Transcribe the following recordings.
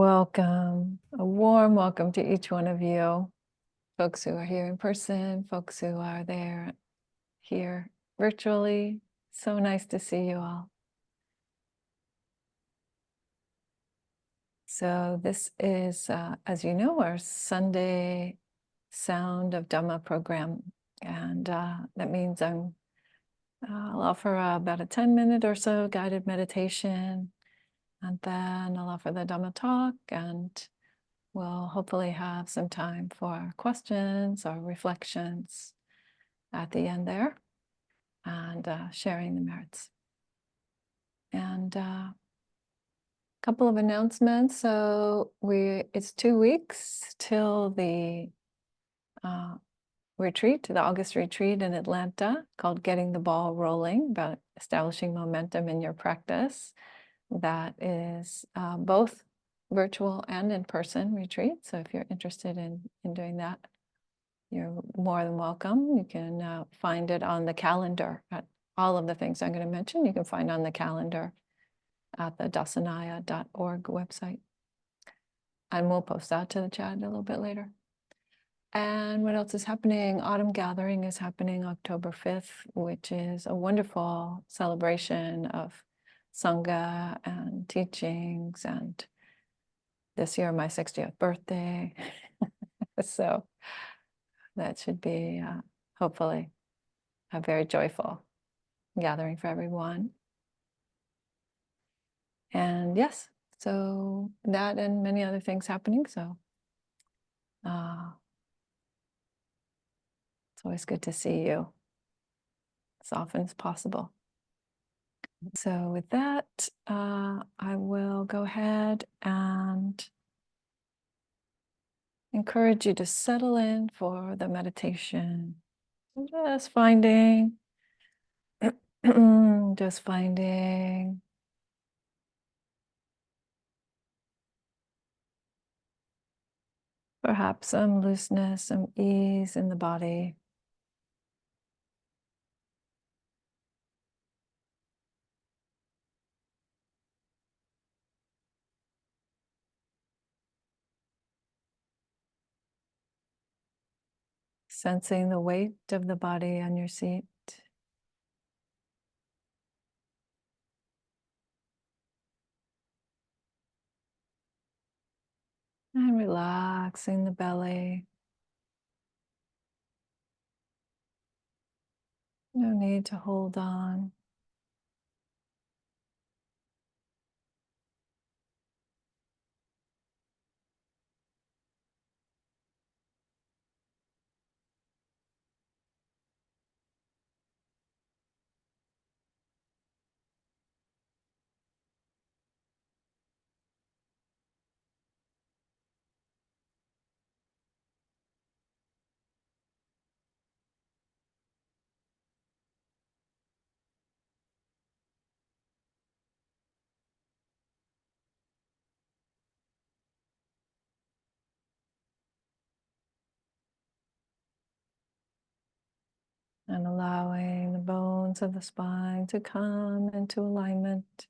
Welcome, a warm welcome to each one of you, folks who are here in person, folks who are here virtually. So nice to see you all. So this is, as you know, our Sunday Sound of Dhamma program. And that means I'll offer about a 10-minute or so guided meditation, and then I'll offer the Dhamma talk, and we'll hopefully have some time for questions or reflections at the end there, and sharing the merits. And a couple of announcements. So it's 2 weeks till the retreat, the August retreat in Atlanta, called Getting the Ball Rolling, about establishing momentum in your practice. That is both virtual and in-person retreat. So if you're interested in doing that, you're more than welcome. You can find it on the calendar. All of the things I'm going to mention, you can find on the calendar at the Dassanaya.org website. And we'll post that to the chat a little bit later. And what else is happening? Autumn Gathering is happening October 5th, which is a wonderful celebration of Sangha and teachings. And this year, my 60th birthday. So that should be hopefully a very joyful gathering for everyone. And yes, so that and many other things happening. So it's always good to see you as often as possible. So with that, I will go ahead and encourage you to settle in for the meditation. Just finding perhaps some looseness, some ease in the body. Sensing the weight of the body on your seat. And relaxing the belly. No need to hold on. And allowing the bones of the spine to come into alignment.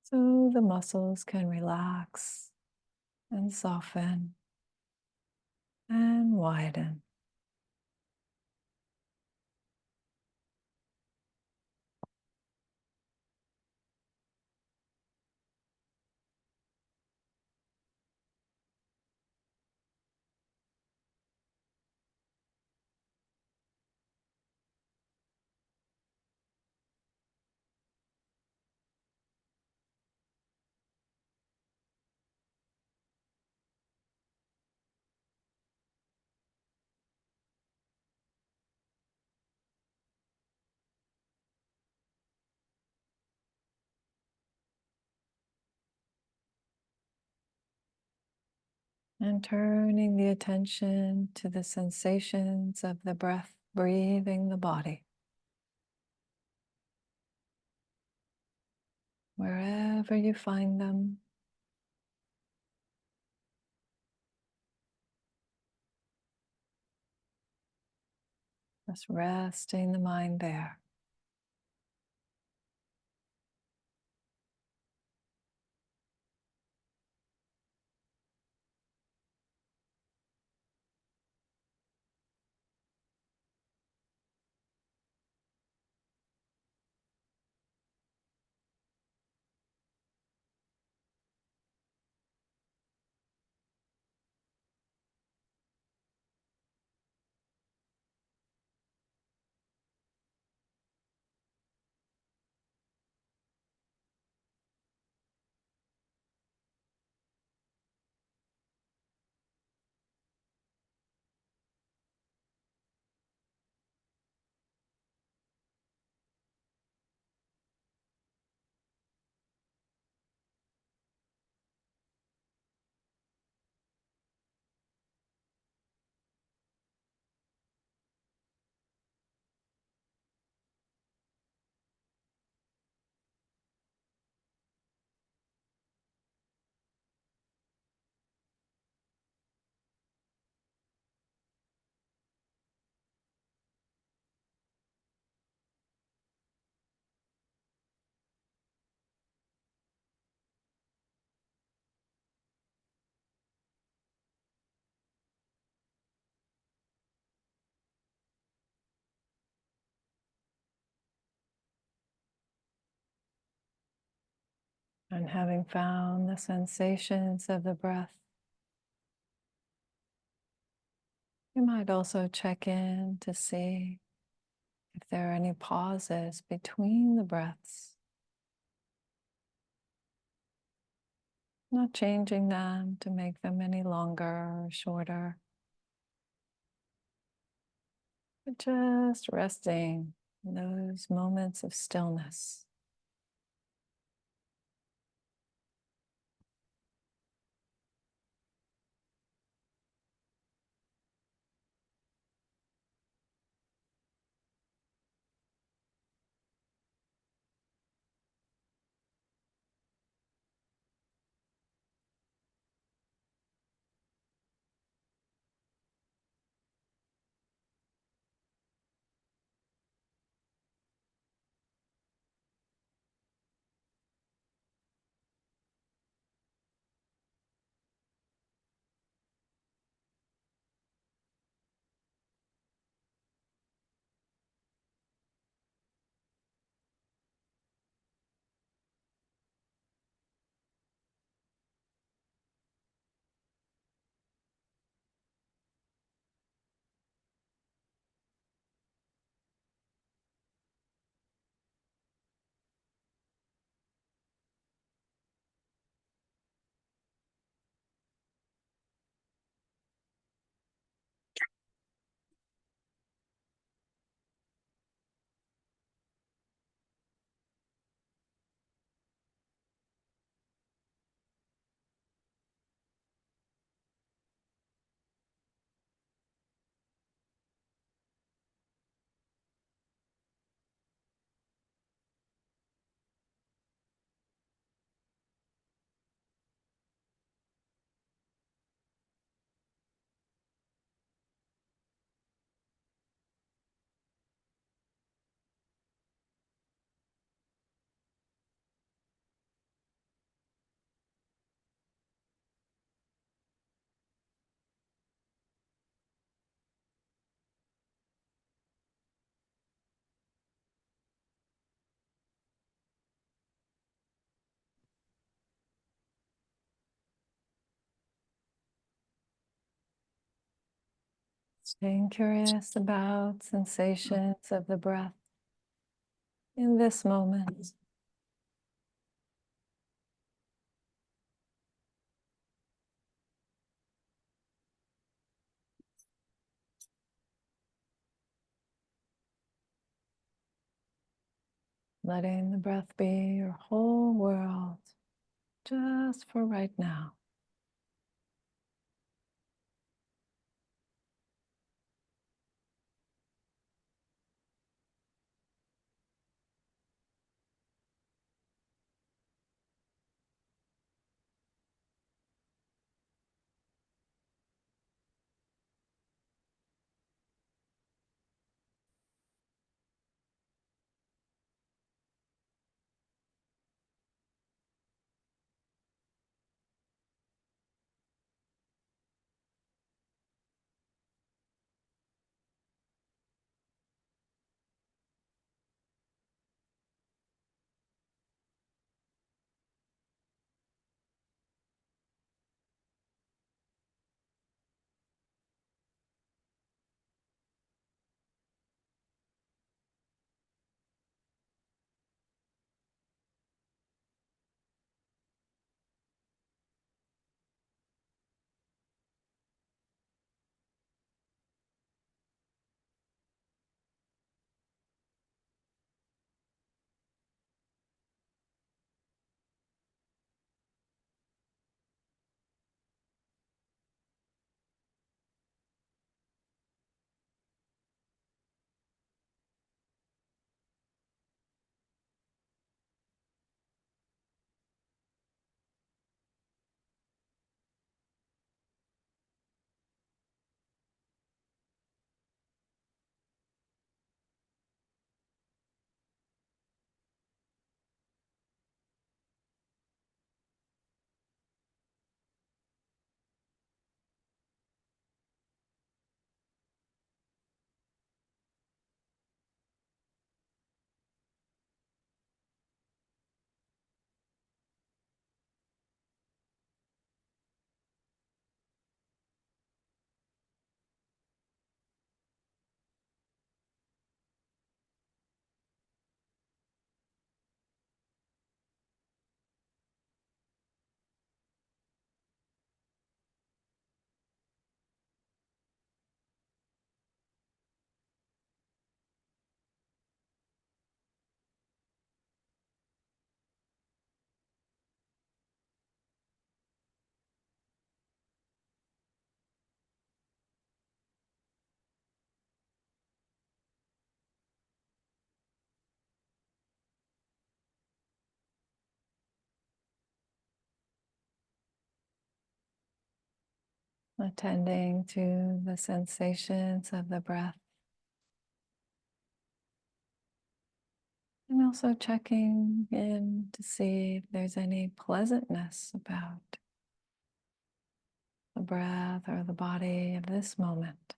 So the muscles can relax and soften and widen. And turning the attention to the sensations of the breath breathing the body. Wherever you find them. Just resting the mind there. And having found the sensations of the breath, you might also check in to see if there are any pauses between the breaths, not changing them to make them any longer or shorter, but just resting in those moments of stillness. Staying curious about sensations of the breath in this moment. Letting the breath be your whole world just for right now. attending to the sensations of the breath. And also checking in to see if there's any pleasantness about the breath or the body of this moment.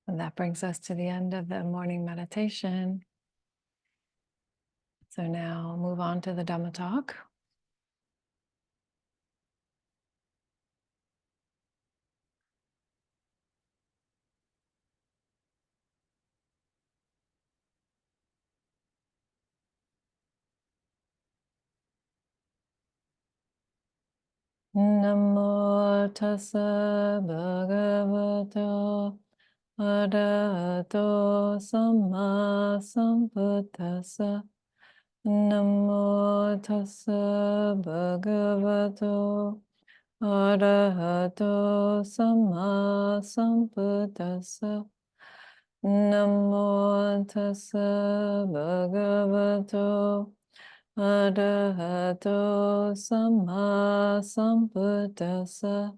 And that brings us to the end of the morning meditation. So now move on to the Dhamma talk. Namo tassa bhagavato arahato samma sambuddhassa. Namo tassa bhagavato arahato samma sambuddhassa. Namo tassa bhagavato arahato samma sambuddhassa.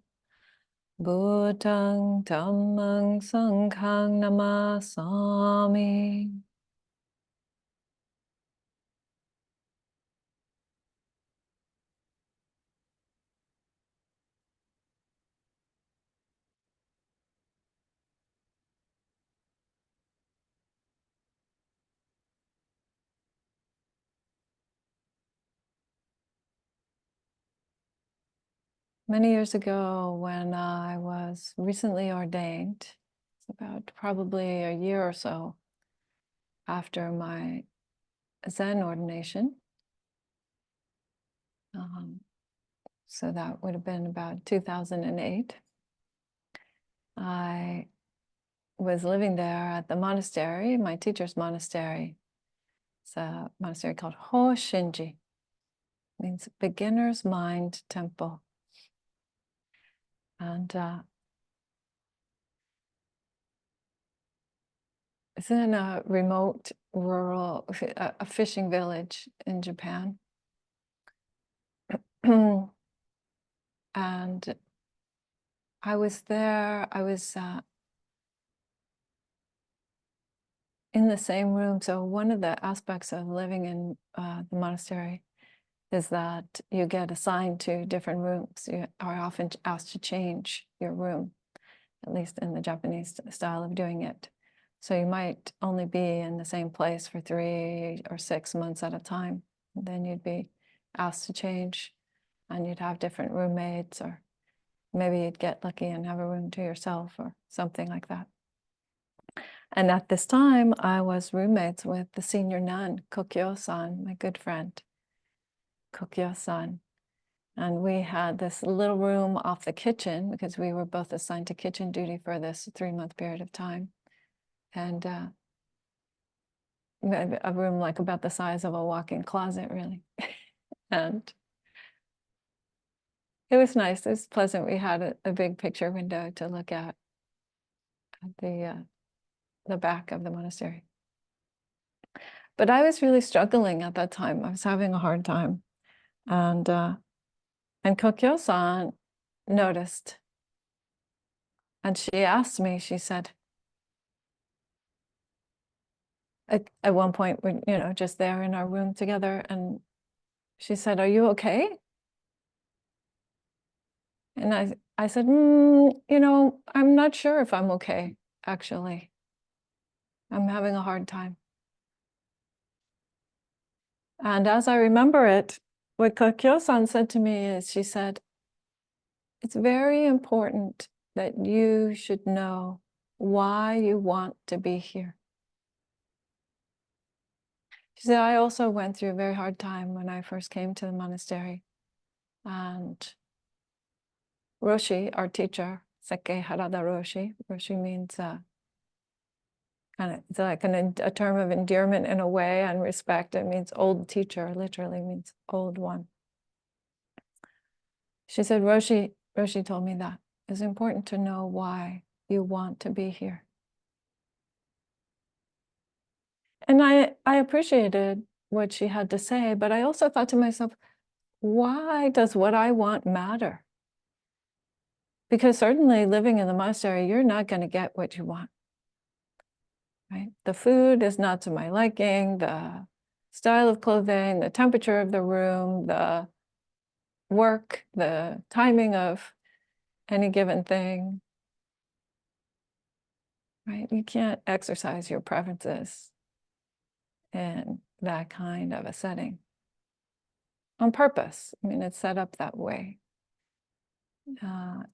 Bhutang dhammang sanghang namasami. Many years ago, when I was recently ordained, it's about probably a year or so after my Zen ordination. So that would have been about 2008. I was living there at the monastery, my teacher's monastery. It's a monastery called Ho Shinji. Means beginner's mind temple. And it's in a remote rural, a fishing village in Japan. And I was there, I was in the same room. So one of the aspects of living in the monastery is that you get assigned to different rooms. You are often asked to change your room, at least in the Japanese style of doing it. So you might only be in the same place for 3 or 6 months at a time. And then you'd be asked to change, and you'd have different roommates, or maybe you'd get lucky and have a room to yourself or something like that. And at this time, I was roommates with the senior nun, Kokyo-san, my good friend, Kokyo-san. And we had this little room off the kitchen because we were both assigned to kitchen duty for this 3-month period of time. And a room like about the size of a walk-in closet, really. And it was nice. It was pleasant. We had a big picture window to look at the back of the monastery. But I was really struggling at that time. I was having a hard time. And Kokyo-san noticed. And she asked me, she said, at one point, we're, just there in our room together, and she said, "Are you okay?" And I said, I'm not sure if I'm okay, actually. I'm having a hard time. And as I remember it, what Kokyo-san said to me is, she said, "It's very important that you should know why you want to be here." She said, "I also went through a very hard time when I first came to the monastery. And Roshi, our teacher, Seke Harada Roshi, Roshi means it's like a term of endearment in a way, and respect. It means old teacher, literally means old one. She said, Roshi told me that it's important to know why you want to be here. And I appreciated what she had to say, but I also thought to myself, why does what I want matter? Because certainly living in the monastery, you're not going to get what you want. Right? The food is not to my liking, the style of clothing, the temperature of the room, the work, the timing of any given thing. Right? You can't exercise your preferences in that kind of a setting on purpose. I mean, it's set up that way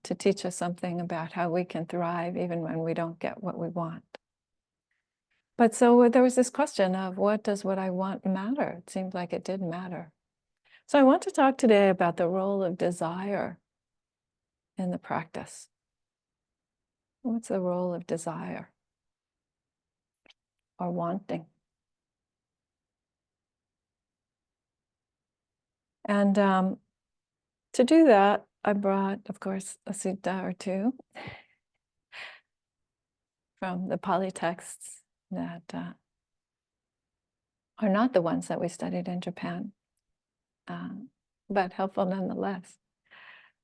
to teach us something about how we can thrive even when we don't get what we want. But so there was this question of, what does what I want matter? It seemed like it did matter. So I want to talk today about the role of desire in the practice. What's the role of desire or wanting? And to do that, I brought, of course, a sutta or two from the Pali texts that are not the ones that we studied in Japan, but helpful nonetheless.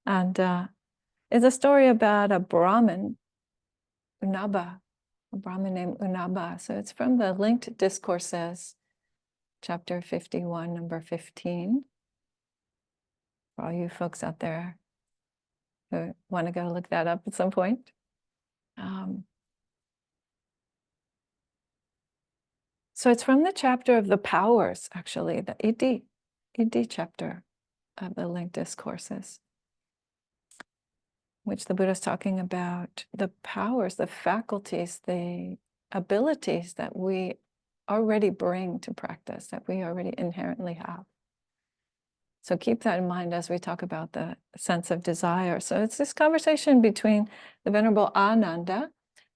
And it's a story about a Brahmin, Unaba, a Brahmin named Unaba. So it's from the Linked Discourses, chapter 51, number 15. For all you folks out there who want to go look that up at some point. So it's from the chapter of the powers, actually, the Iti chapter of the Linked Discourses, which the Buddha is talking about the powers, the faculties, the abilities that we already bring to practice, that we already inherently have. So keep that in mind as we talk about the sense of desire. So it's this conversation between the Venerable Ananda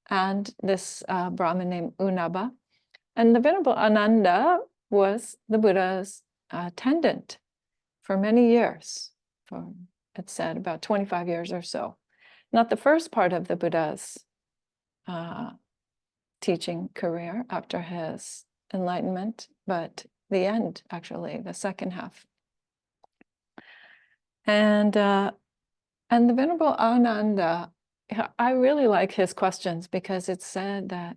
and this Brahmin named Unaba. And the Venerable Ananda was the Buddha's attendant for many years, for, it said, about 25 years or so. Not the first part of the Buddha's teaching career after his enlightenment, but the end, actually, the second half. And the Venerable Ananda, I really like his questions, because it said that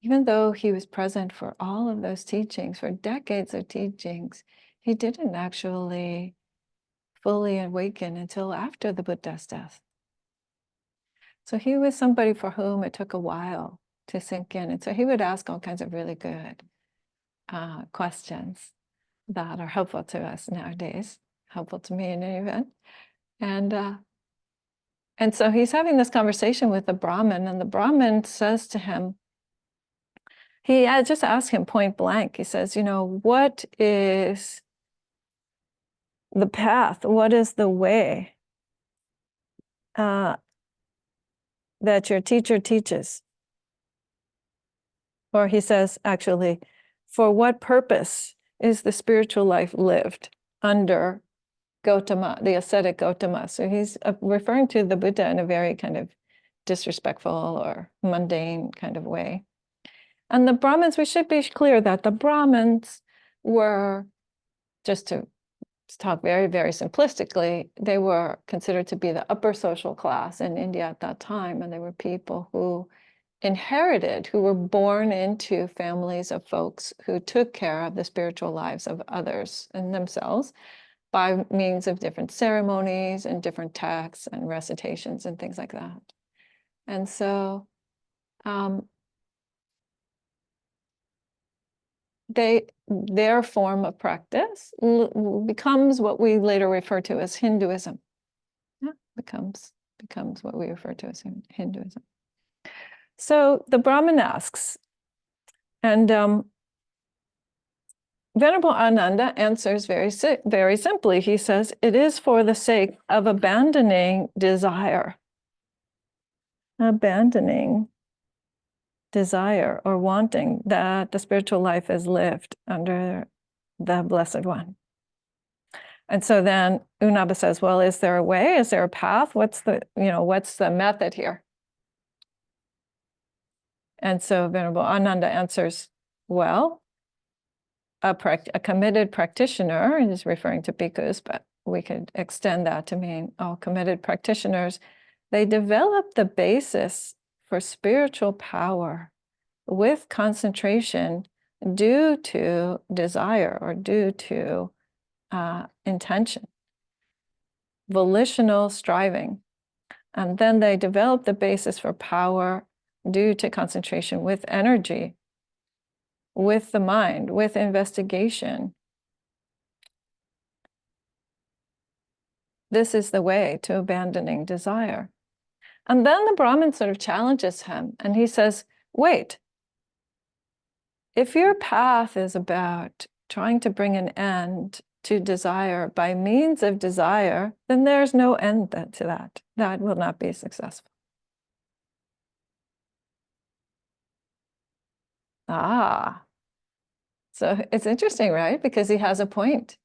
even though he was present for all of those teachings, for decades of teachings, he didn't actually fully awaken until after the Buddha's death. So he was somebody for whom it took a while to sink in. And so he would ask all kinds of really good questions that are helpful to us nowadays, helpful to me in any event. And so he's having this conversation with the Brahmin, and the Brahmin says to him, he just asked him point blank, he says, what is the path? What is the way that your teacher teaches? or he says, actually, for what purpose is the spiritual life lived under Gautama, the ascetic Gautama? So he's referring to the Buddha in a very kind of disrespectful or mundane kind of way. And the Brahmins, we should be clear that the Brahmins were, just to talk very, very simplistically, they were considered to be the upper social class in India at that time. And they were people who inherited, who were born into families of folks who took care of the spiritual lives of others and themselves by means of different ceremonies and different texts and recitations and things like that. And so their form of practice becomes what we later refer to as Hinduism. Yeah, becomes what we refer to as Hinduism. So the Brahmin asks, and Venerable Ananda answers very simply. He says, it is for the sake of abandoning desire. Abandoning desire or wanting that the spiritual life is lived under the Blessed One. And so then U Naba says, well, is there a way? Is there a path? What's the method here? And so Venerable Ananda answers, well, a committed practitioner, and is referring to bhikkhus, but we could extend that to mean all committed practitioners, they develop the basis for spiritual power with concentration due to desire or due to intention, volitional striving. And then they develop the basis for power due to concentration with energy, with the mind, with investigation. This is the way to abandoning desire. And then the Brahmin sort of challenges him and he says, wait, if your path is about trying to bring an end to desire by means of desire, then there's no end to that. That will not be successful. So it's interesting, right? Because he has a point.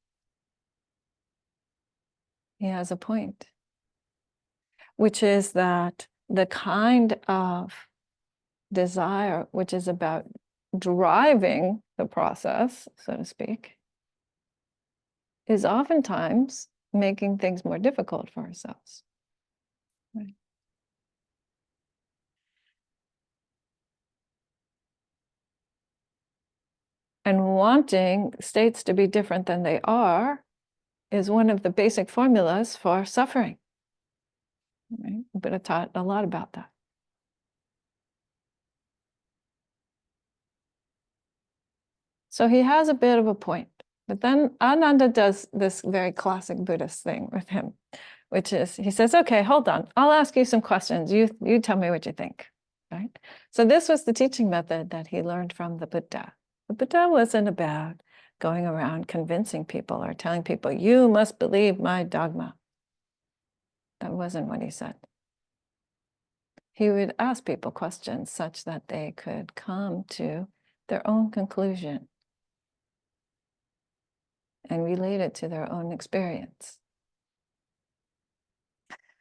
He has a point, which is that the kind of desire which is about driving the process, so to speak, is oftentimes making things more difficult for ourselves. Right? And wanting states to be different than they are is one of the basic formulas for suffering. Right? Buddha taught a lot about that. So he has a bit of a point. But then Ananda does this very classic Buddhist thing with him, which is, he says, okay, hold on. I'll ask you some questions. You tell me what you think, right? So this was the teaching method that he learned from the Buddha. The Buddha wasn't about going around convincing people or telling people, you must believe my dogma. That wasn't what he said. He would ask people questions such that they could come to their own conclusion and relate it to their own experience.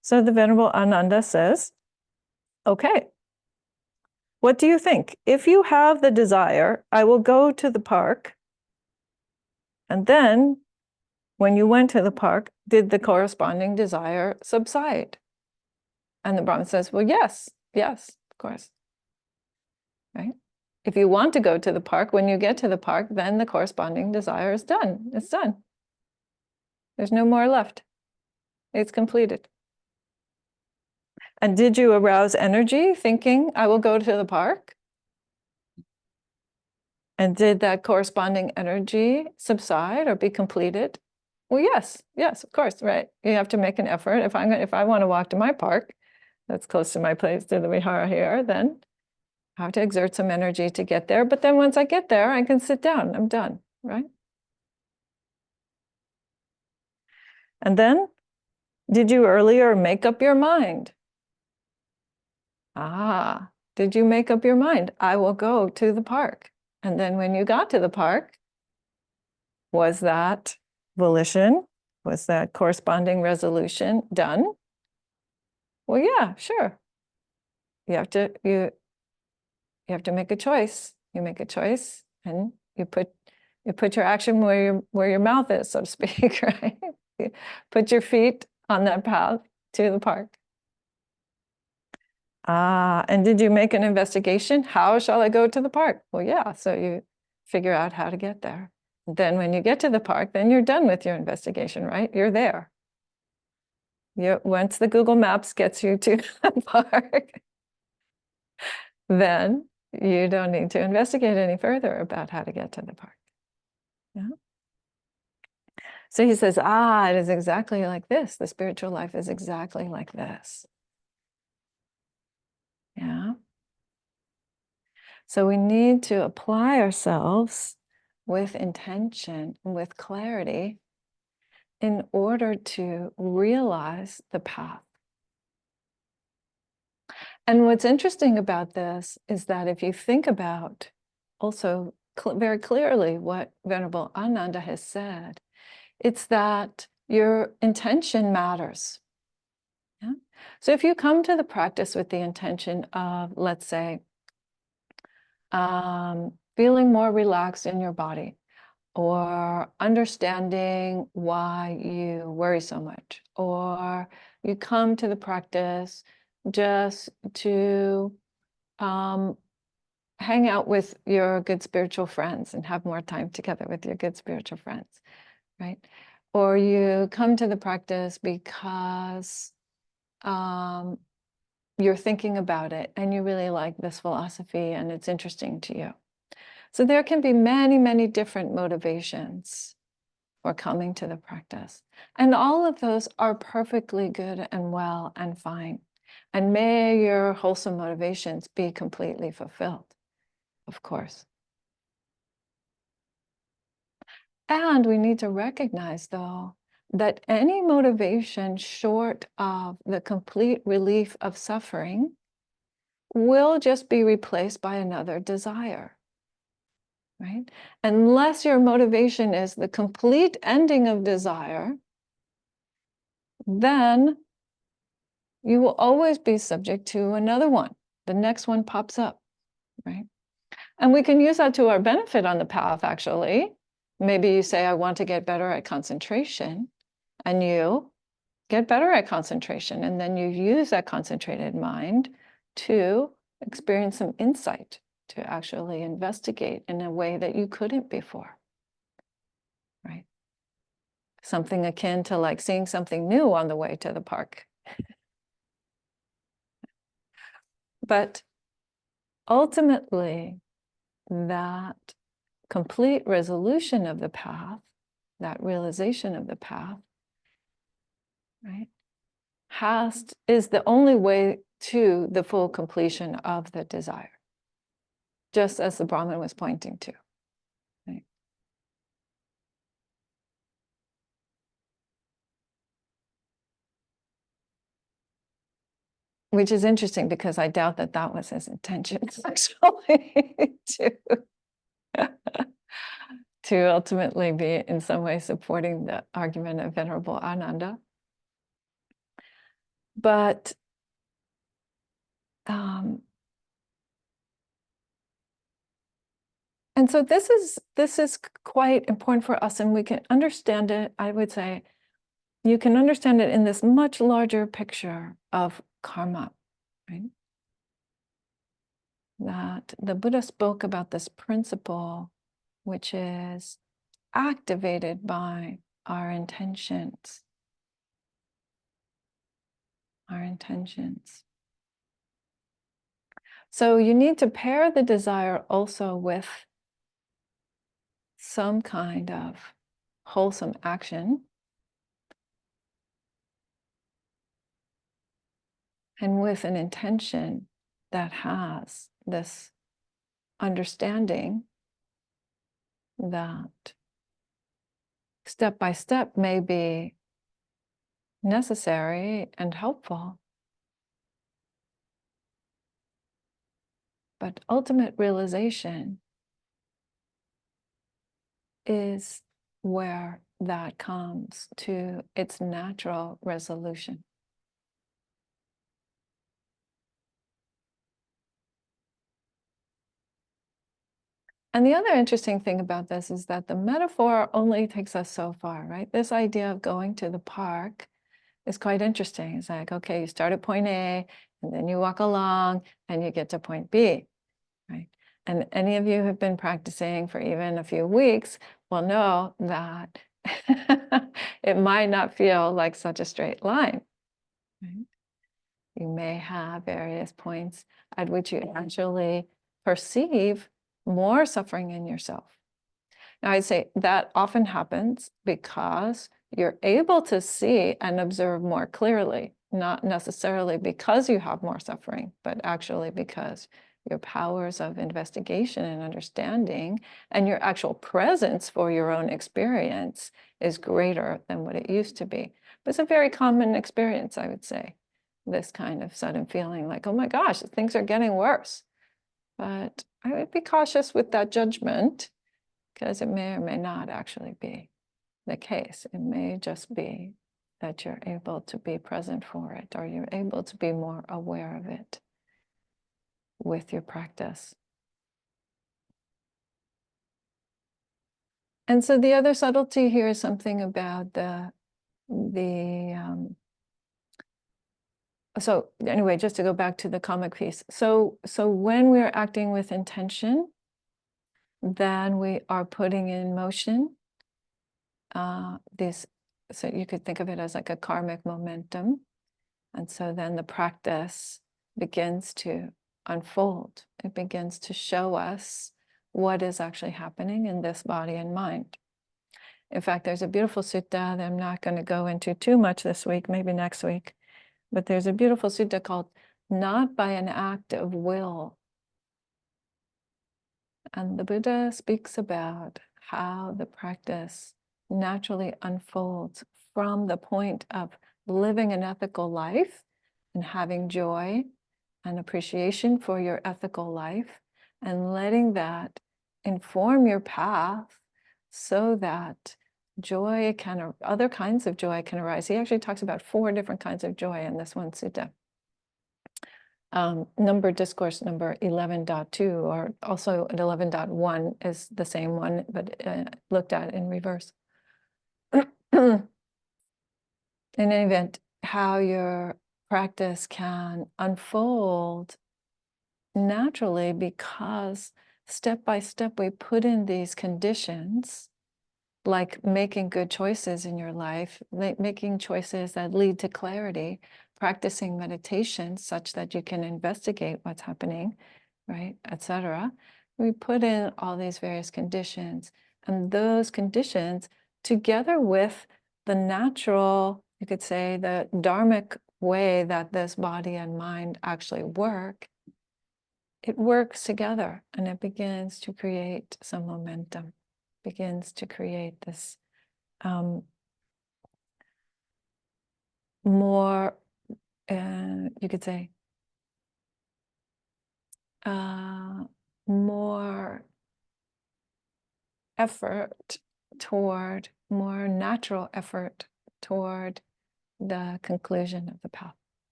So the Venerable Ananda says, okay, what do you think? If you have the desire, I will go to the park. And then when you went to the park, did the corresponding desire subside? And the Brahmin says, well, yes, of course. Right? If you want to go to the park, when you get to the park, then the corresponding desire is done. It's done. There's no more left. It's completed. And did you arouse energy thinking, I will go to the park? And did that corresponding energy subside or be completed? Well, yes, of course, right. You have to make an effort. If I want to walk to my park, that's close to my place, to the vihara here, then I have to exert some energy to get there. But then once I get there, I can sit down. I'm done, right? And then, did you earlier make up your mind? Did you make up your mind? I will go to the park. And then when you got to the park, was that volition, was that corresponding resolution done? Well, yeah, sure. You have to make a choice. You make a choice, and you put your action where your mouth is, so to speak, right? You put your feet on that path to the park. And did you make an investigation? How shall I go to the park? Well, yeah, so you figure out how to get there. Then when you get to the park, then you're done with your investigation, right? You're there. Once the Google Maps gets you to the park, then you don't need to investigate any further about how to get to the park. Yeah. So he says, it is exactly like this. The spiritual life is exactly like this. Yeah. So we need to apply ourselves with intention and with clarity in order to realize the path. And what's interesting about this is that if you think about also very clearly what Venerable Ananda has said, it's that your intention matters. Yeah? So if you come to the practice with the intention of, let's say, feeling more relaxed in your body, or understanding why you worry so much, or you come to the practice just to hang out with your good spiritual friends and have more time together with your good spiritual friends, right? Or you come to the practice because you're thinking about it and you really like this philosophy and it's interesting to you. So there can be many, many different motivations for coming to the practice. And all of those are perfectly good and well and fine. And may your wholesome motivations be completely fulfilled, of course. And we need to recognize, though, that any motivation short of the complete relief of suffering will just be replaced by another desire, right? Unless your motivation is the complete ending of desire, then you will always be subject to another one. The next one pops up, right? And we can use that to our benefit on the path, actually. Maybe you say, I want to get better at concentration, and you get better at concentration. And then you use that concentrated mind to experience some insight, to actually investigate in a way that you couldn't before, right? Something akin to like seeing something new on the way to the park. But ultimately, that complete resolution of the path, that realization of the path, right, is the only way to the full completion of the desire, just as the Brahman was pointing to. Right? Which is interesting because I doubt that that was his intention, actually, to ultimately be in some way supporting the argument of Venerable Ananda. But and so this is quite important for us, and we can understand it, I would say, you can understand it in this much larger picture of karma, right? That the Buddha spoke about this principle, which is activated by our intentions. Our intentions. So you need to pair the desire also with some kind of wholesome action. And with an intention that has this understanding that step by step may be necessary and helpful. But ultimate realization is where that comes to its natural resolution. And the other interesting thing about this is that the metaphor only takes us so far, right? This idea of going to the park is quite interesting. It's like, okay, you start at point A, and then you walk along, and you get to point B, right? And any of you who've been practicing for even a few weeks will know that it might not feel like such a straight line, right? You may have various points at which you actually perceive more suffering in yourself. Now, I'd say that often happens because you're able to see and observe more clearly, not necessarily because you have more suffering, but actually because your powers of investigation and understanding and your actual presence for your own experience is greater than what it used to be. But it's a very common experience, I would say, this kind of sudden feeling like, oh my gosh, things are getting worse. But I would be cautious with that judgment, because it may or may not actually be the case. It may just be that you're able to be present for it, or you're able to be more aware of it with your practice. And so the other subtlety here is something about so anyway, just to go back to the comic piece. So when we're acting with intention, then we are putting in motion this, so you could think of it as like a karmic momentum. And so then the practice begins to unfold. It begins to show us what is actually happening in this body and mind. In fact, there's a beautiful sutta that I'm not going to go into too much this week, maybe next week, but there's a beautiful sutta called Not by an Act of Will. And the Buddha speaks about how the practice naturally unfolds from the point of living an ethical life and having joy and appreciation for your ethical life, and letting that inform your path so that joy can, other kinds of joy can arise. He actually talks about 4 different kinds of joy in this one sutta. Discourse number 11.2, or also at 11.1 is the same one, but looked at in reverse. In any event, how your practice can unfold naturally because step by step we put in these conditions, like making good choices in your life, making choices that lead to clarity, practicing meditation such that you can investigate what's happening, right, etc. We put in all these various conditions, and those conditions, together with the natural, you could say, the dharmic way that this body and mind actually work, it works together, and it begins to create some momentum, begins to create this more, you could say, more effort toward, more natural effort toward the conclusion of the path.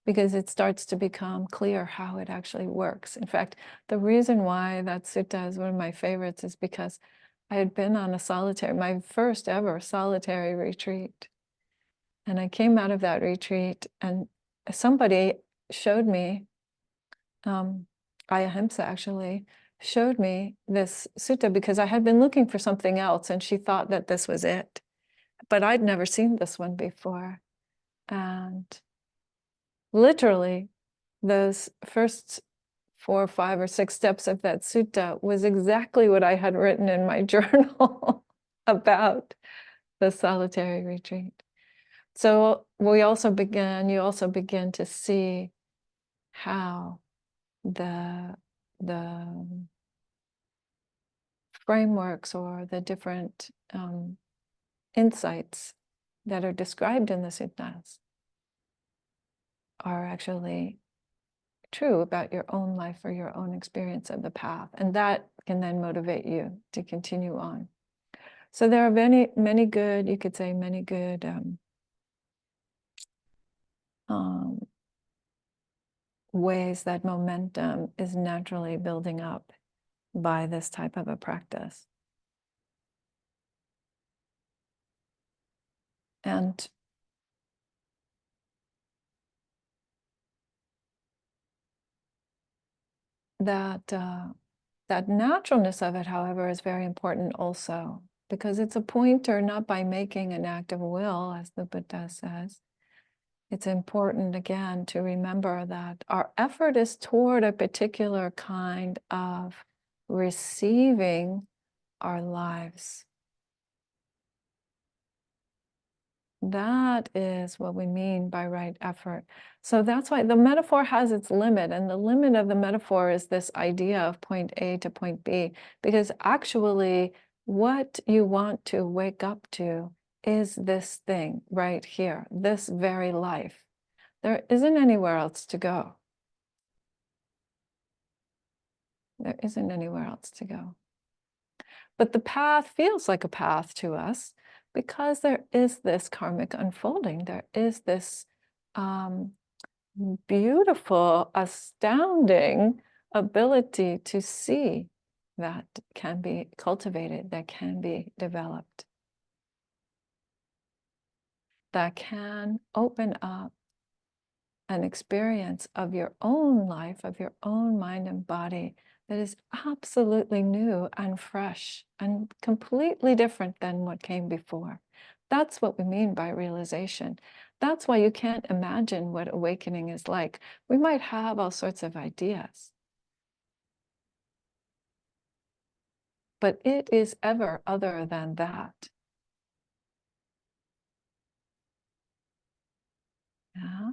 Because it starts to become clear how it actually works. In fact, the reason why that sutta is one of my favorites is because I had been on my first ever solitary retreat. And I came out of that retreat, and somebody showed me, Ayahimsa actually showed me this sutta, because I had been looking for something else, and she thought that this was it. But I'd never seen this one before. And literally, those first 4 or 5 or 6 steps of that sutta was exactly what I had written in my journal about the solitary retreat. So you also begin to see how the frameworks or the different insights that are described in the suttas are actually true about your own life or your own experience of the path. And that can then motivate you to continue on. So there are many good, you could say many good ways that momentum is naturally building up by this type of a practice. And that naturalness of it, however, is very important also, because it's a pointer not by making an act of will, as the Buddha says. It's important, again, to remember that our effort is toward a particular kind of receiving our lives. That is what we mean by right effort. So that's why the metaphor has its limit, and the limit of the metaphor is this idea of point A to point B, because actually what you want to wake up to is this thing right here, this very life. There isn't anywhere else to go. There isn't anywhere else to go. But the path feels like a path to us because there is this karmic unfolding. There is this beautiful, astounding ability to see that can be cultivated, that can be developed, that can open up an experience of your own life, of your own mind and body that is absolutely new and fresh and completely different than what came before. That's what we mean by realization. That's why you can't imagine what awakening is like. We might have all sorts of ideas, but it is ever other than that. Yeah.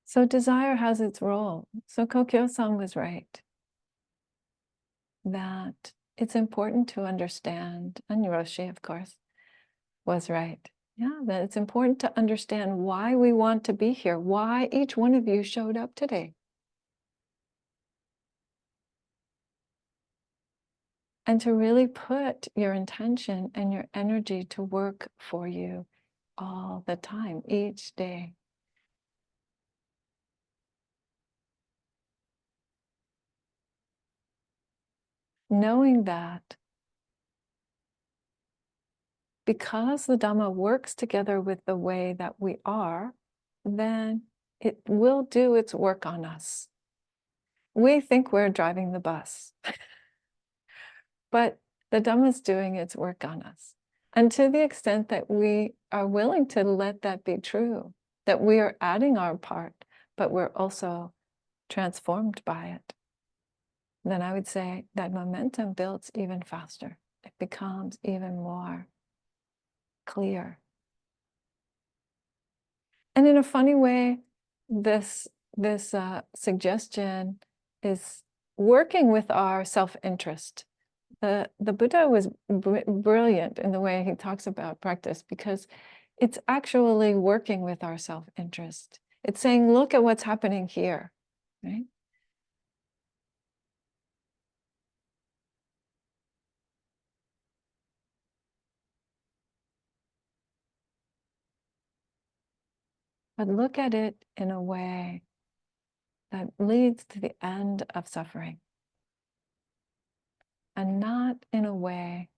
So desire has its role. So Kokyo-san was right that it's important to understand, and Roshi, of course, was right. Yeah, that it's important to understand why we want to be here, why each one of you showed up today. And to really put your intention and your energy to work for you all the time, each day. Knowing that because the Dhamma works together with the way that we are, then it will do its work on us. We think we're driving the bus, but the Dhamma is doing its work on us. And to the extent that we are willing to let that be true, that we are adding our part, but we're also transformed by it, then I would say that momentum builds even faster. It becomes even more clear. And in a funny way, this suggestion is working with our self-interest. The Buddha was brilliant in the way he talks about practice, because it's actually working with our self-interest. It's saying, look at what's happening here, right? But look at it in a way that leads to the end of suffering, and not in a way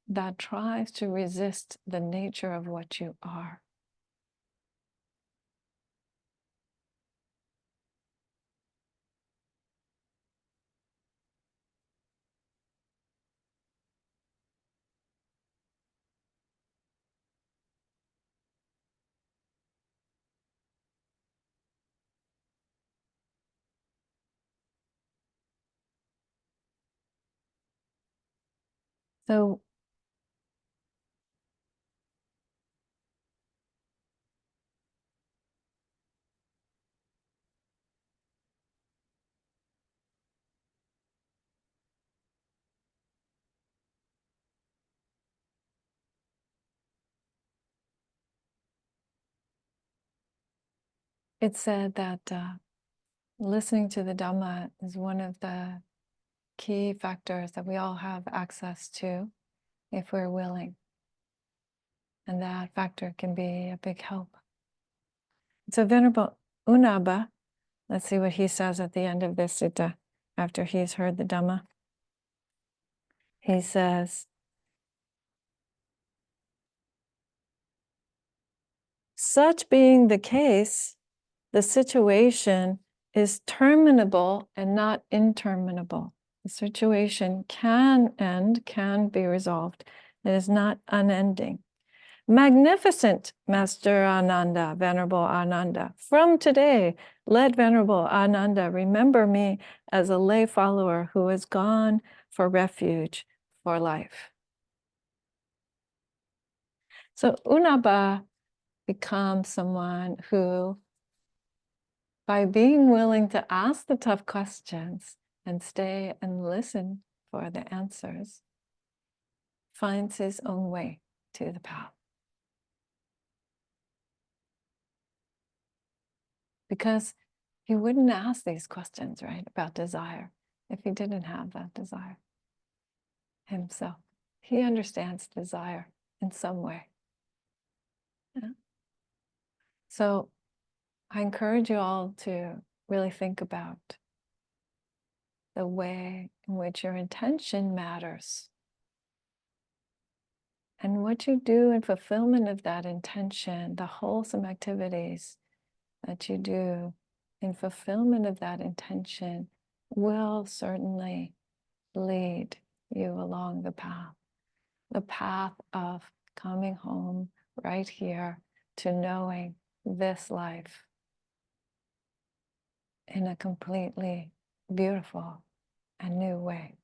that tries to resist the nature of what you are. So it's said that listening to the Dhamma is one of the key factors that we all have access to if we're willing. And that factor can be a big help. So Venerable Unaba, let's see what he says at the end of this sutta after he's heard the Dhamma. He says, such being the case, the situation is terminable and not interminable. The situation can end, can be resolved. It is not unending. Magnificent, Master Ananda, Venerable Ananda. From today, let Venerable Ananda remember me as a lay follower who has gone for refuge for life. So Unaba becomes someone who, by being willing to ask the tough questions and stay and listen for the answers, finds his own way to the path. Because he wouldn't ask these questions, right, about desire if he didn't have that desire himself. He understands desire in some way. Yeah? So I encourage you all to really think about the way in which your intention matters. And what you do in fulfillment of that intention, the wholesome activities that you do in fulfillment of that intention will certainly lead you along the path of coming home right here to knowing this life in a completely beautiful and new way.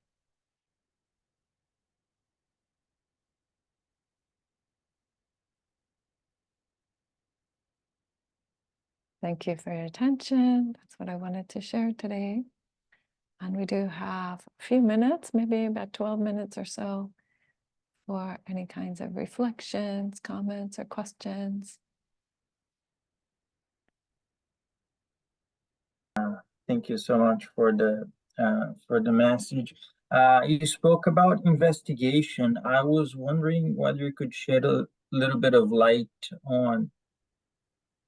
Thank you for your attention. That's what I wanted to share today. And we do have a few minutes, maybe about 12 minutes or so, for any kinds of reflections, comments, or questions. Thank you so much for the message. You spoke about investigation. I was wondering whether you could shed a little bit of light on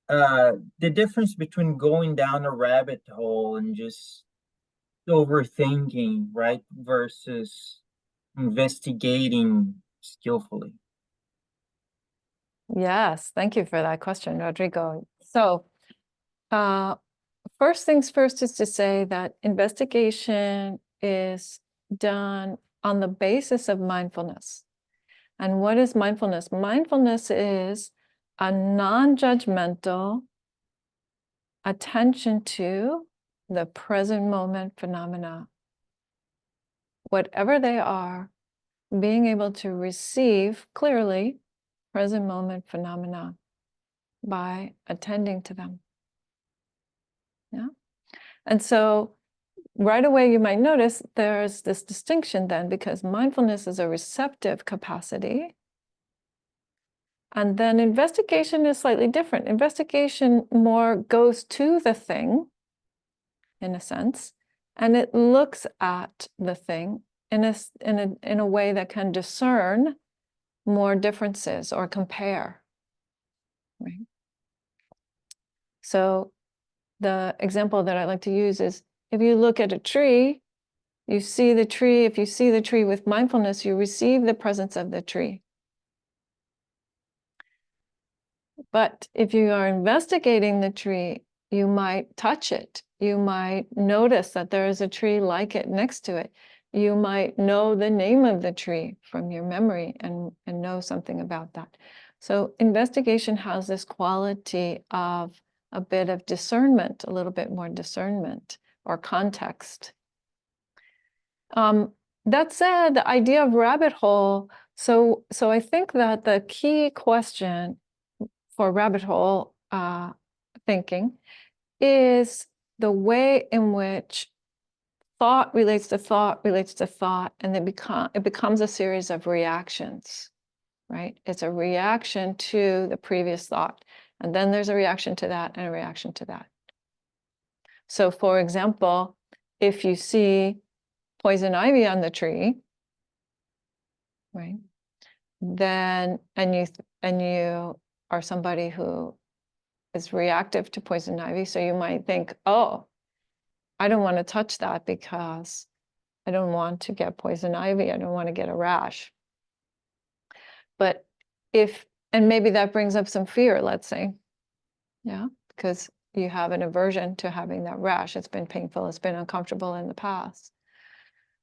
the difference between going down a rabbit hole and just overthinking, right, versus investigating skillfully. Yes, thank you for that question, Rodrigo. So, first things first is to say that investigation is done on the basis of mindfulness. And what is mindfulness? Mindfulness is a non-judgmental attention to the present moment phenomena, whatever they are, being able to receive clearly present moment phenomena by attending to them. Yeah. And so right away you might notice there's this distinction then, because mindfulness is a receptive capacity. And then investigation is slightly different. Investigation more goes to the thing, in a sense, and it looks at the thing in a way that can discern more differences or compare. Right? So the example that I like to use is, if you look at a tree, you see the tree. If you see the tree with mindfulness, you receive the presence of the tree. But if you are investigating the tree, you might touch it. You might notice that there is a tree like it next to it. You might know the name of the tree from your memory and know something about that. So investigation has this quality of a bit of discernment, a little bit more discernment or context. That said, the idea of rabbit hole, so I think that the key question for rabbit hole thinking is the way in which thought relates to thought relates to thought, and it becomes a series of reactions, right? It's a reaction to the previous thought. And then there's a reaction to that and a reaction to that. So for example, if you see poison ivy on the tree, right, then, and you are somebody who is reactive to poison ivy, so you might think, oh, I don't want to touch that because I don't want to get poison ivy. I don't want to get a rash. But and maybe that brings up some fear, let's say, yeah, because you have an aversion to having that rash. It's been painful, it's been uncomfortable in the past.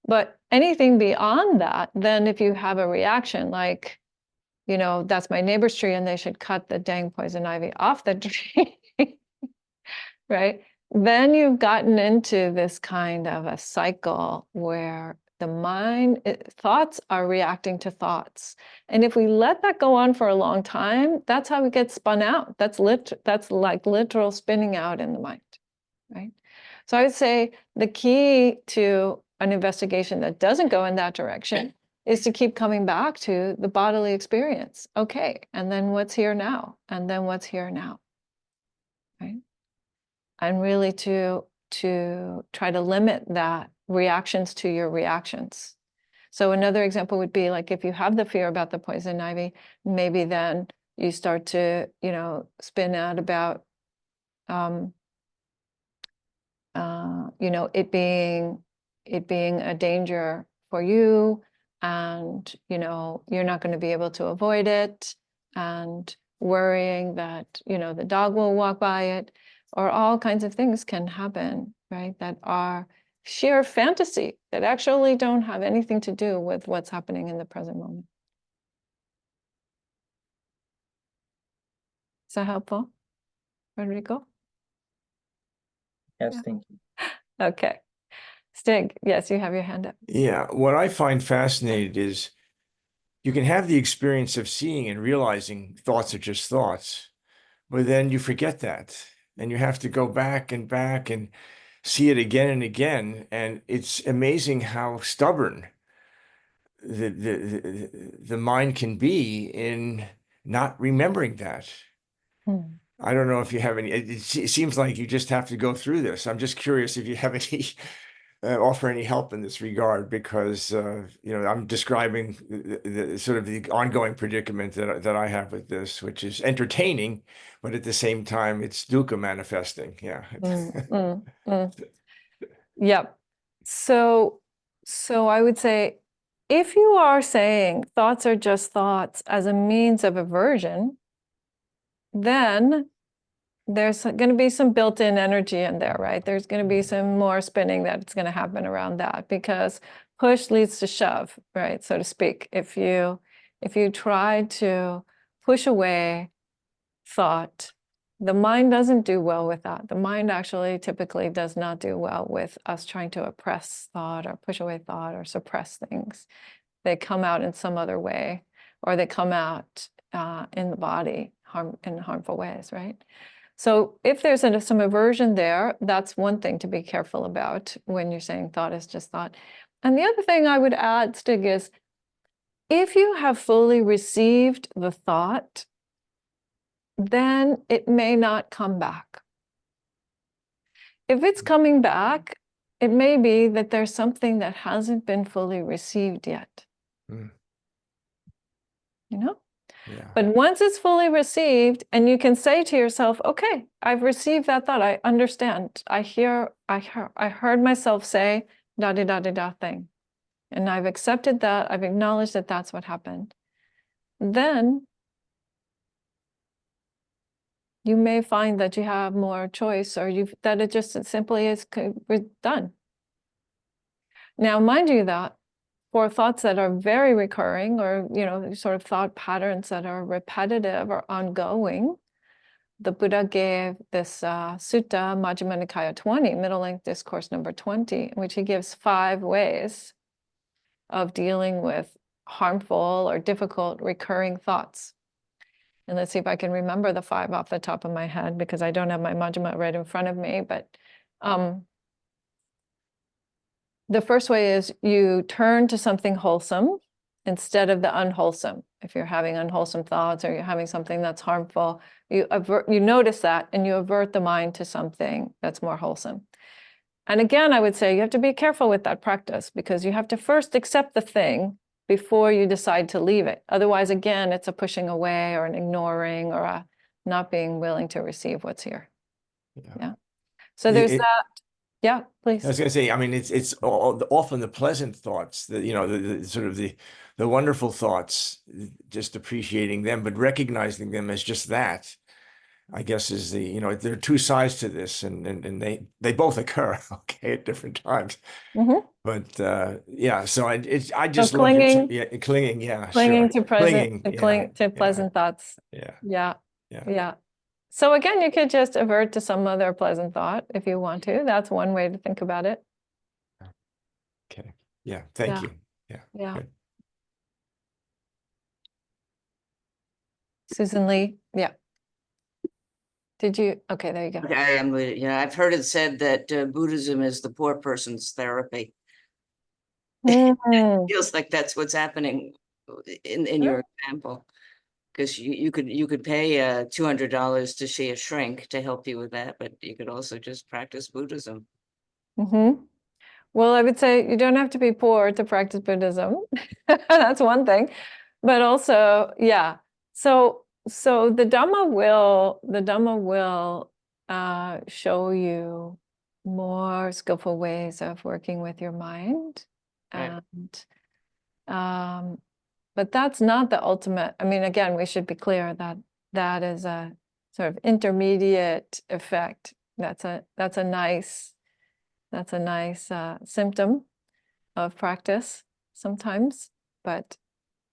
But anything beyond that, then if you have a reaction like, that's my neighbor's tree and they should cut the dang poison ivy off the tree, right? Then you've gotten into this kind of a cycle where the mind, thoughts are reacting to thoughts. And if we let that go on for a long time, that's how it gets spun out. That's like literal spinning out in the mind, right? So I would say the key to an investigation that doesn't go in that direction is to keep coming back to the bodily experience. Okay, and then what's here now? And then what's here now, right? And really to try to limit that reactions to your reactions. So another example would be like if you have the fear about the poison ivy, maybe then you start to, spin out about, it being a danger for you, and you're not going to be able to avoid it, and worrying that the dog will walk by it, or all kinds of things can happen, right, that are sheer fantasy that actually don't have anything to do with what's happening in the present moment. Is that helpful, Rodrigo? Yes, Yeah. thank you. Okay. Stig, yes, you have your hand up. Yeah, what I find fascinating is you can have the experience of seeing and realizing thoughts are just thoughts, but then you forget that, and you have to go back and see it again and again, and it's amazing how stubborn the mind can be in not remembering that. I don't know if you have any. It seems like you just have to go through this. I'm just curious if you have any offer any help in this regard, because I'm describing the sort of the ongoing predicament that I have with this, which is entertaining, but at the same time it's dukkha manifesting. Yeah. Yep. So I would say, if you are saying thoughts are just thoughts as a means of aversion, then there's going to be some built-in energy in there, right? There's going to be some more spinning that's going to happen around that, because push leads to shove, right, so to speak. If you try to push away thought, the mind doesn't do well with that. The mind actually typically does not do well with us trying to oppress thought or push away thought or suppress things. They come out in some other way, or they come out in the body in harmful ways, right? So if there's some aversion there, that's one thing to be careful about when you're saying thought is just thought. And the other thing I would add, Stig, is if you have fully received the thought, then it may not come back. If it's coming back, it may be that there's something that hasn't been fully received yet. Yeah. But once it's fully received, and you can say to yourself, okay, I've received that thought, I understand, I heard myself say da-da-da-da-da thing, and I've accepted that, I've acknowledged that that's what happened, then you may find that you have more choice, or that it just simply is done. Now, mind you that for thoughts that are very recurring, or sort of thought patterns that are repetitive or ongoing, the Buddha gave this sutta, Majjhima Nikaya 20, Middle Length Discourse number 20, in which he gives 5 ways of dealing with harmful or difficult recurring thoughts. And let's see if I can remember the 5 off the top of my head, because I don't have my Majjhima right in front of me. But the first way is you turn to something wholesome instead of the unwholesome. If you're having unwholesome thoughts or you're having something that's harmful, you notice that and you avert the mind to something that's more wholesome. And again, I would say you have to be careful with that practice, because you have to first accept the thing before you decide to leave it. Otherwise, again, it's a pushing away or an ignoring or a not being willing to receive what's here. Yeah. So there's that. Yeah, please. I was going to say, I mean, it's often the pleasant thoughts that, you know, the sort of the wonderful thoughts, just appreciating them, but recognizing them as just that, I guess, is the, you know, there are two sides to this, and they both occur, okay, at different times. Mm-hmm. But yeah, so I just So love clinging, clinging, yeah, clinging sure. to present, Clinging, to pleasant thoughts. Yeah. Yeah. Yeah. Yeah. So again, you could just avert to some other pleasant thought if you want to. That's one way to think about it. Okay. Yeah. Thank you. Yeah. Yeah. Good. Susan Lee. Yeah. Did you? Okay, there you go. I am, I've heard it said that Buddhism is the poor person's therapy. Mm. Feels like that's what's happening in your example, because you could pay $200 to see a shrink to help you with that, but you could also just practice Buddhism. Mm-hmm. Well, I would say you don't have to be poor to practice Buddhism. That's one thing. But also, yeah. So the Dhamma will show you more skillful ways of working with your mind. Right. And but that's not the ultimate. I mean, again, we should be clear that that is a sort of intermediate effect. That's a nice symptom of practice sometimes, but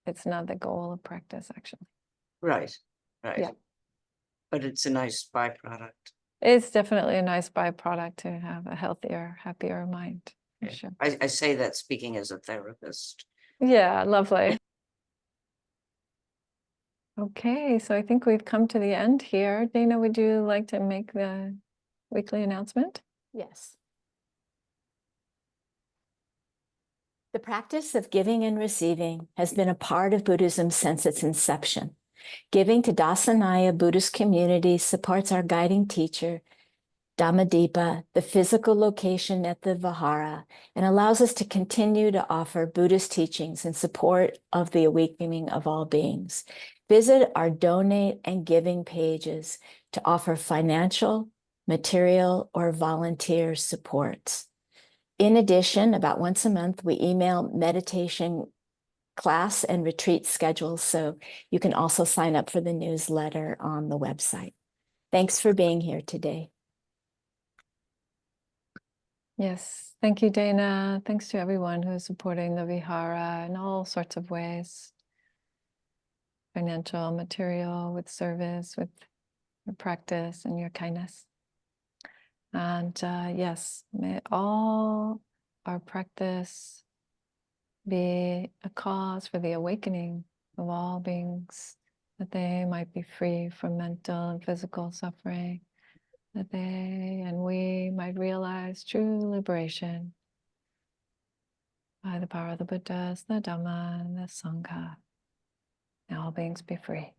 it's not the goal of practice, actually. Right. Yeah. But it's a nice byproduct. It's definitely a nice byproduct to have a healthier, happier mind, for sure. I say that speaking as a therapist. Yeah, lovely. Okay, so I think we've come to the end here. Dana, would you like to make the weekly announcement? Yes. The practice of giving and receiving has been a part of Buddhism since its inception. Giving to Dassanaya Buddhist Community supports our guiding teacher, Dhammadipa, the physical location at the vihara, and allows us to continue to offer Buddhist teachings in support of the awakening of all beings. Visit our donate and giving pages to offer financial, material, or volunteer supports. In addition, about once a month, we email meditation class and retreat schedules, so you can also sign up for the newsletter on the website. Thanks for being here today. Yes, thank you, Dana. Thanks to everyone who's supporting the vihara in all sorts of ways. Financial, material, with service, with your practice and your kindness. And yes, may all our practice be a cause for the awakening of all beings, that they might be free from mental and physical suffering, that they and we might realize true liberation by the power of the Buddhas, the Dhamma, and the Sangha. And all beings be free.